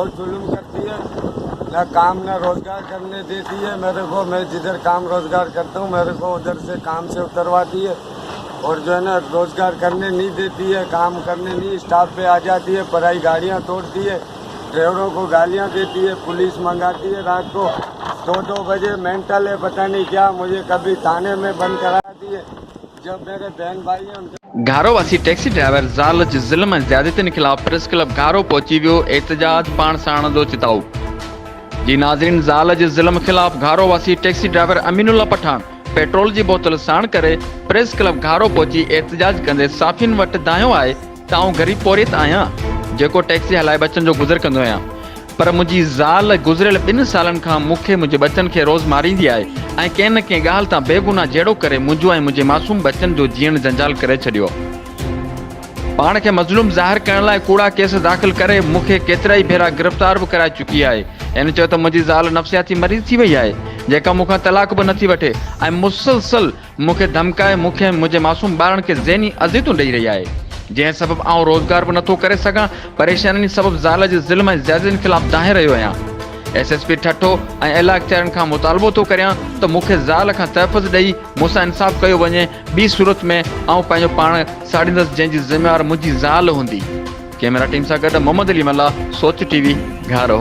बहुत जुल्म करती है, ना काम ना रोजगार करने देती है मेरे को। मैं जिधर काम रोजगार करता हूँ मेरे को उधर से काम से उतरवाती है, और जो है ना रोजगार करने नहीं देती है, काम करने नहीं, स्टाफ पे आ जाती है, पराई गाड़ियाँ तोड़ती है, ड्राइवरों को गालियाँ देती है, पुलिस मंगाती है रात को 2-2 बजे। मेंटल है पता नहीं क्या, मुझे कभी थाने में बंद कराती है। जब मेरे बहन भाई हैं उनके घारो वासी टैक्सी ड्राइवर ज़ाल जे ज़ुल्म ऐं ज़्यादतियुनि ख़िलाफ़ प्रेस क्लब घारो पहुची वियो। एहतजाज पाण साणंदो चिताऊ। जी नाज़रीन, ज़ाल जे ज़ुल्म ख़िलाफ़ घारो वासी taxi driver Aminullah Pathan petrol जी बोतल साण करे प्रेस क्लब घारो पहुची एहतजाज कंदे साफ़ियुनि वटि दायो आहे त आउं ग़रीब पौरियत आहियां जेको टैक्सी हलाए बचनि जो गुज़र कंदो आहियां, पर मुंहिंजी ज़ाल गुज़िरियल 2 सालनि खां मूंखे मुंहिंजे बचनि खे रोज़ मारींदी आहे ऐं कंहिं न कंहिं ॻाल्हि तां बेगुनाह जहिड़ो करे मुंहिंजो ऐं मुंहिंजे मासूम बचनि जो जीअण जंजाल करे छॾियो। पाण खे मज़लूम ज़ाहिर करण लाइ कूड़ा केस दाख़िल करे मूंखे केतिरा ई भेरा गिरफ़्तार बि कराए चुकी आहे। हिन चयो त मुंहिंजी ज़ाल नफ़सियाती मरीज़ थी वई आहे जेका मूंखां तलाक बि नथी वठे ऐं मुसलसल मूंखे धमकाए मूंखे मुंहिंजे मासूम ॿारनि खे ज़हनी अज़ियतूं ॾेई रही आहे, जंहिं सबबु आउं रोज़गार बि नथो करे सघां। परेशानी सबबु ज़ाल जे ज़ुल्म ऐं ज़्यादतियुनि ख़िलाफ़ दाहे रहियो आहियां। SSP ठठो ऐं एला इख़्तियारनि खां मुतालबो थो करियां त मूंखे ज़ाल खां तहफ़ुज़ ॾेई मूंसां इंसाफ़ कयो वञे। ॿी सूरत में आउं पंहिंजो पाण साड़ींदसि जंहिंजी ज़िम्मेवार मुंहिंजी ज़ाल हूंदी। कैमरा टीम सां गॾु मोहम्मद अली मल्ला, सोच TV, घारो।